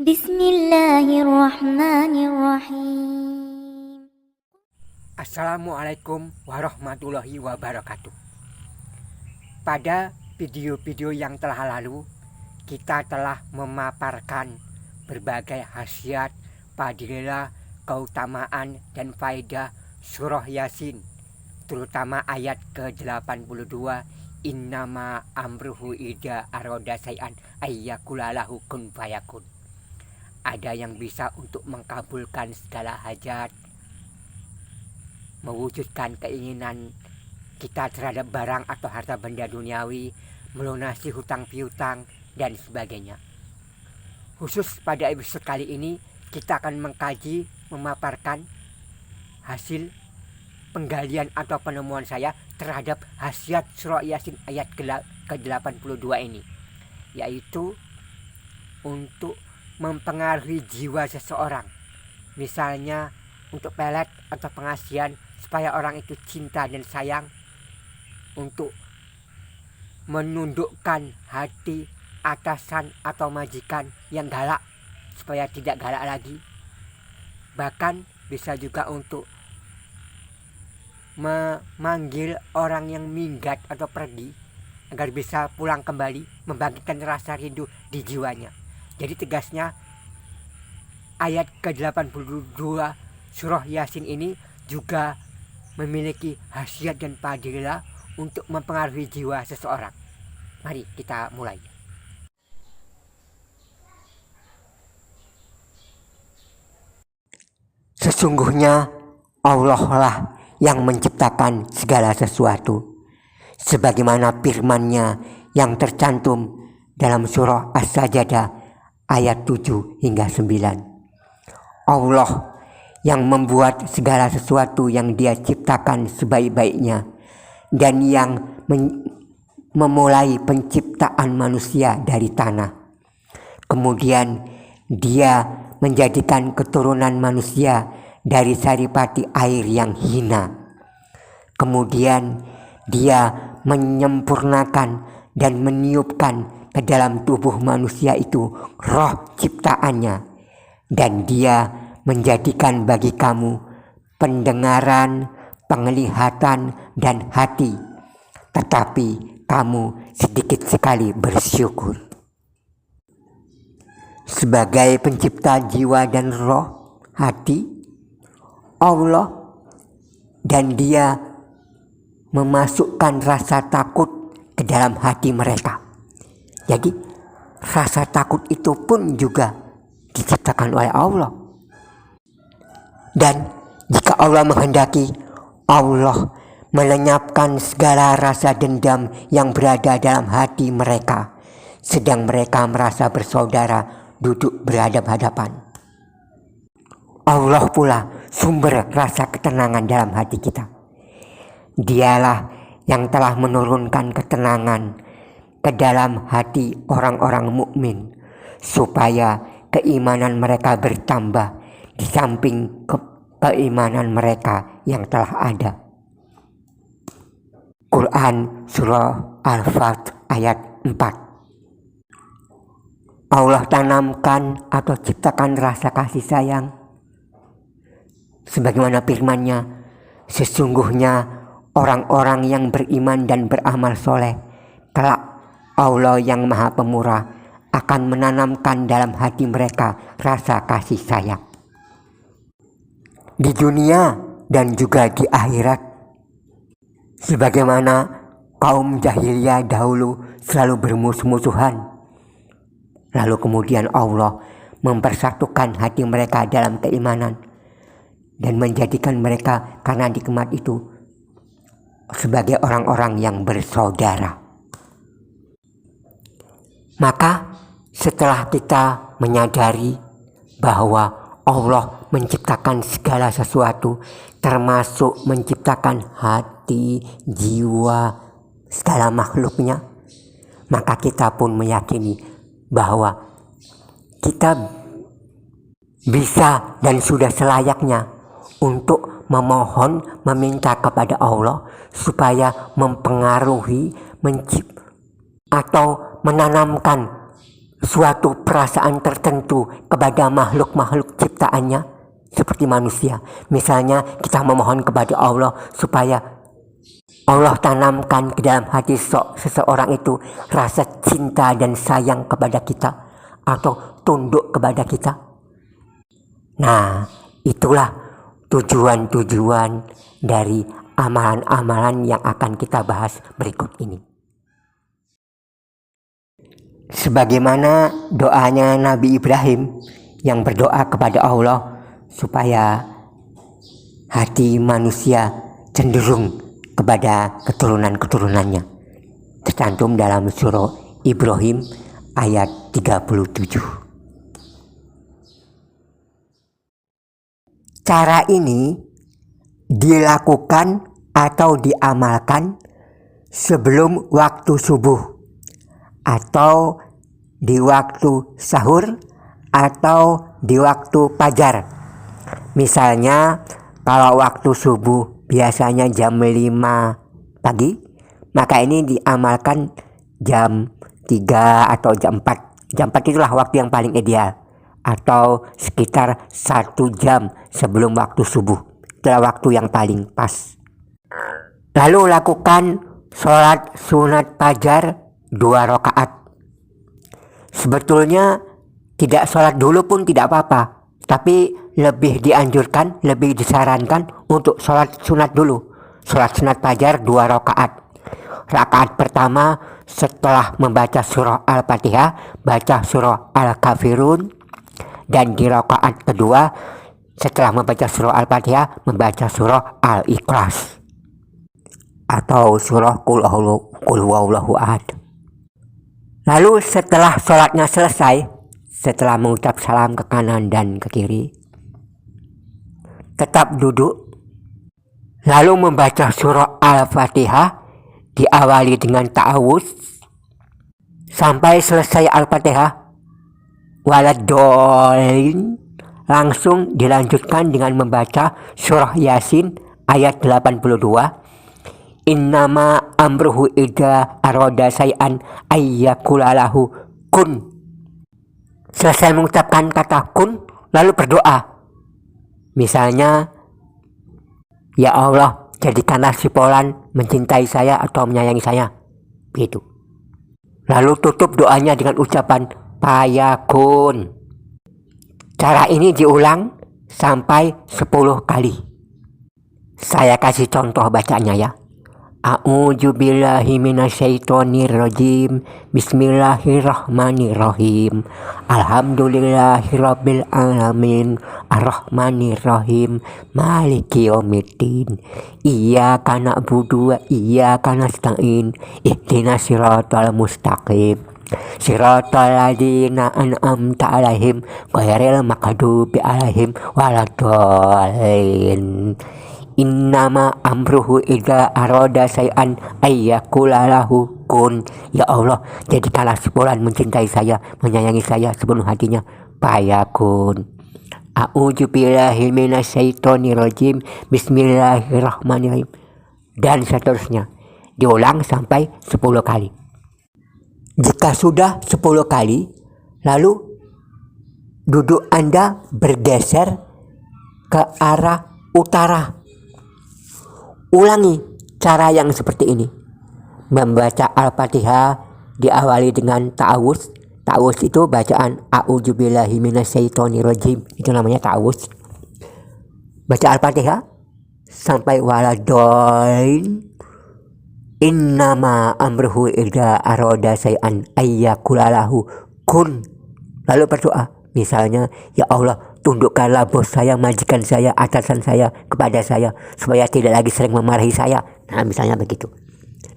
Bismillahirrahmanirrahim. Assalamualaikum warahmatullahi wabarakatuh. Pada video-video yang telah lalu, kita telah memaparkan berbagai khasiat, fadilah, keutamaan, dan faedah surah Yasin, terutama ayat ke-82, innama amruhu idza aroda syai'an ayyakula lahu kun fayakun. Ada yang bisa untuk mengkabulkan segala hajat, mewujudkan keinginan kita terhadap barang atau harta benda duniawi, melunasi hutang piutang, dan sebagainya. Khusus pada episode kali ini, kita akan mengkaji, memaparkan hasil penggalian atau penemuan saya terhadap khasiat surah Yasin ayat ke-82 ini, yaitu untuk mempengaruhi jiwa seseorang, misalnya untuk pelet atau pengasihan supaya orang itu cinta dan sayang, untuk menundukkan hati atasan atau majikan yang galak supaya tidak galak lagi, bahkan bisa juga untuk memanggil orang yang minggat atau pergi agar bisa pulang kembali, membangkitkan rasa rindu di jiwanya. Jadi tegasnya ayat ke-82 surah Yasin ini juga memiliki khasiat dan fadilah untuk mempengaruhi jiwa seseorang. Mari kita mulai. Sesungguhnya Allah lah yang menciptakan segala sesuatu, sebagaimana firman-Nya yang tercantum dalam surah As-Sajdah ayat 7 hingga 9. Allah yang membuat segala sesuatu yang Dia ciptakan sebaik-baiknya, dan yang memulai penciptaan manusia dari tanah. Kemudian Dia menjadikan keturunan manusia dari saripati air yang hina. Kemudian Dia menyempurnakan dan meniupkan ke dalam tubuh manusia itu roh ciptaannya, dan Dia menjadikan bagi kamu pendengaran, penglihatan, dan hati, tetapi kamu sedikit sekali bersyukur. Sebagai pencipta jiwa dan roh, hati, Allah, dan Dia memasukkan rasa takut ke dalam hati mereka. Jadi rasa takut itu pun juga diciptakan oleh Allah. Dan jika Allah menghendaki, Allah melenyapkan segala rasa dendam yang berada dalam hati mereka, sedang mereka merasa bersaudara duduk berhadap-hadapan. Allah pula sumber rasa ketenangan dalam hati kita. Dialah yang telah menurunkan ketenangan ke dalam hati orang-orang mukmin, supaya keimanan mereka bertambah di samping keimanan mereka yang telah ada. Quran Surah Al-Fat ayat 4. Allah tanamkan atau ciptakan rasa kasih sayang, sebagaimana firman-Nya, sesungguhnya orang-orang yang beriman dan beramal soleh, kelak Allah yang Maha Pemurah akan menanamkan dalam hati mereka rasa kasih sayang. Di dunia dan juga di akhirat, sebagaimana kaum jahiliyah dahulu selalu bermusuh-musuhan, lalu kemudian Allah mempersatukan hati mereka dalam keimanan dan menjadikan mereka karena nikmat itu sebagai orang-orang yang bersaudara. Maka setelah kita menyadari bahwa Allah menciptakan segala sesuatu, termasuk menciptakan hati, jiwa, segala makhluknya, maka kita pun meyakini bahwa kita bisa dan sudah selayaknya untuk memohon, meminta kepada Allah supaya mempengaruhi, atau menanamkan suatu perasaan tertentu kepada makhluk-makhluk ciptaannya seperti manusia. Misalnya kita memohon kepada Allah supaya Allah tanamkan ke dalam hati seseorang itu rasa cinta dan sayang kepada kita atau tunduk kepada kita. Nah, itulah tujuan-tujuan dari amalan-amalan yang akan kita bahas berikut ini. Sebagaimana doanya Nabi Ibrahim yang berdoa kepada Allah supaya hati manusia cenderung kepada keturunan-keturunannya, tercantum dalam surah Ibrahim ayat 37. Cara ini dilakukan atau diamalkan sebelum waktu subuh atau di waktu sahur atau di waktu fajar. Misalnya kalau waktu subuh biasanya jam 5 pagi, maka ini diamalkan jam 3 atau jam 4. Jam 4 itulah waktu yang paling ideal, atau sekitar 1 jam sebelum waktu subuh. Itulah waktu yang paling pas. Lalu lakukan sholat sunat fajar 2 rakaat. Sebetulnya tidak sholat dulu pun tidak apa-apa, tapi lebih dianjurkan, lebih disarankan untuk sholat sunat dulu. Sholat sunat fajar 2 rakaat. Rakaat pertama setelah membaca surah Al-Fatihah, baca surah Al-Kafirun. Dan di rakaat kedua setelah membaca surah Al-Fatihah, membaca surah Al-Ikhlas atau surah Qul huwallahu ahad. Lalu setelah sholatnya selesai, setelah mengucap salam ke kanan dan ke kiri, tetap duduk, lalu membaca surah Al-Fatihah diawali dengan ta'awuz sampai selesai Al-Fatihah waladdallin, langsung dilanjutkan dengan membaca surah Yasin ayat 82. Innama amruhu idza arada syai'an ayyakulalahu kun. Selesai mengucapkan kata kun, lalu berdoa. Misalnya, ya Allah, jadikanlah si Polan mencintai saya atau menyayangi saya. Begitu. Lalu tutup doanya dengan ucapan fayakun. Cara ini diulang sampai 10 kali. Saya kasih contoh bacanya ya. A'udzubillahi minasyaitonirrajim. Bismillahirrahmanirrahim. Alhamdulillahirabbil alamin. Arrahmanirrahim. Maliki yaumiddin. Iyyaka na'budu wa iyyaka nasta'in. Ihdinas siratal mustaqim. Siratal ladzina an'amta 'alaihim ghairil maghdubi 'alaihim waladdallin. Innama amruhu idza arada syai'an ayyakulalahu kun. Ya Allah, jadikanlah si Fulan mencintai saya, menyayangi saya sepenuh hatinya. Fayakun. A'udzubillahi minasyaitonirrajim. Bismillahirrahmanirrahim. Dan seterusnya. Diulang sampai 10 kali. Jika sudah 10 kali, lalu duduk Anda bergeser ke arah utara. Ulangi cara yang seperti ini. Membaca Al-Fatihah diawali dengan ta'awuz. Ta'awuz itu bacaan a'udzubillahi minasyaitonirrajim. Itu namanya ta'awuz. Baca Al-Fatihah sampai waladdallin. Innama amruhu idza arada syai'an ayyakulalahu kun. Lalu berdoa. Misalnya, ya Allah, tundukkanlah bos saya, majikan saya, atasan saya kepada saya supaya tidak lagi sering memarahi saya. Nah, misalnya begitu.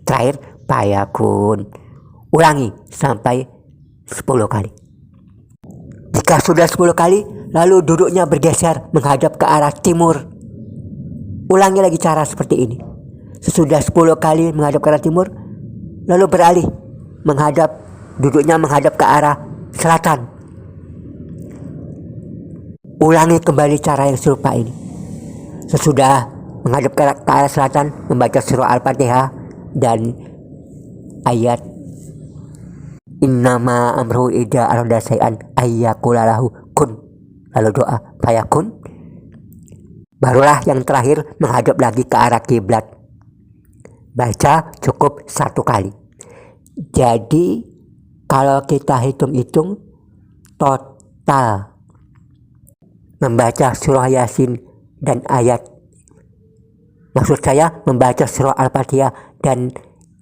Terakhir, fayakun. Ulangi sampai 10 kali. Jika sudah 10 kali, lalu duduknya bergeser menghadap ke arah timur. Ulangi lagi cara seperti ini. Sesudah 10 kali menghadap ke arah timur, lalu beralih duduknya menghadap ke arah selatan. Ulangi kembali cara yang serupa ini. Sesudah menghadap ke arah selatan, membaca surah Al-Fatihah dan ayat Innama amru idza arada syai'an ayyaqula lahu kun. Lalu doa fayakun. Barulah yang terakhir menghadap lagi ke arah kiblat. Baca cukup 1 kali. Jadi kalau kita hitung-hitung total membaca surah Yasin dan ayat, maksud saya membaca surah Al-Fatihah dan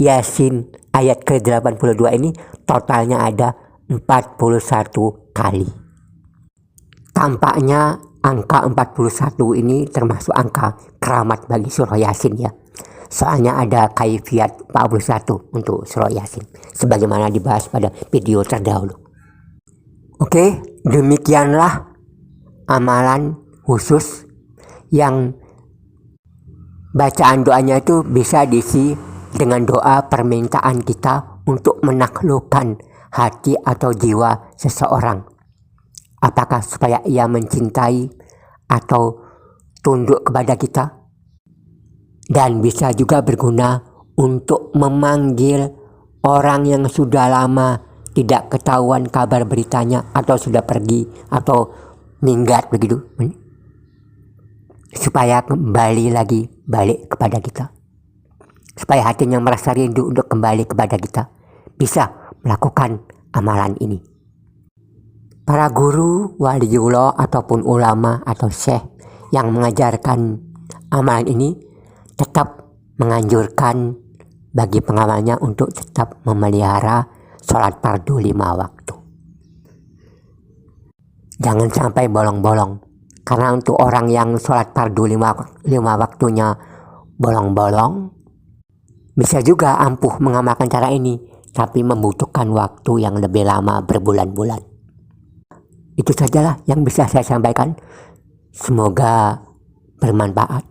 Yasin ayat ke-82 ini totalnya ada 41 kali. Tampaknya angka 41 ini termasuk angka keramat bagi surah Yasin ya. Soalnya ada kaifiat 41 untuk surah Yasin, sebagaimana dibahas pada video terdahulu. Oke, demikianlah amalan khusus yang bacaan doanya itu bisa diisi dengan doa permintaan kita untuk menaklukkan hati atau jiwa seseorang. Apakah supaya ia mencintai atau tunduk kepada kita? Dan bisa juga berguna untuk memanggil orang yang sudah lama tidak ketahuan kabar beritanya atau sudah pergi atau minggat begitu, supaya kembali lagi balik kepada kita, supaya hatinya merasa rindu untuk kembali kepada kita, bisa melakukan amalan ini. Para guru, waliullah ataupun ulama atau syekh yang mengajarkan amalan ini tetap menganjurkan bagi pengamalnya untuk tetap memelihara sholat fardu 5 waktu. Jangan sampai bolong-bolong, karena untuk orang yang sholat fardu 5 waktunya bolong-bolong, bisa juga ampuh mengamalkan cara ini, tapi membutuhkan waktu yang lebih lama berbulan-bulan. Itu sajalah yang bisa saya sampaikan. Semoga bermanfaat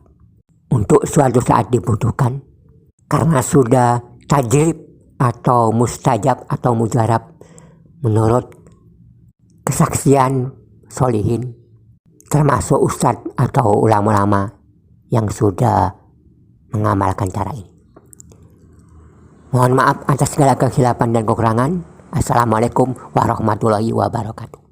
untuk suatu saat dibutuhkan, karena sudah tajrib atau mustajab atau mujarab menurut kesaksian solihin, termasuk ustadz atau ulama-ulama yang sudah mengamalkan cara ini. Mohon maaf atas segala kehilafan dan kekurangan. Assalamualaikum warahmatullahi wabarakatuh.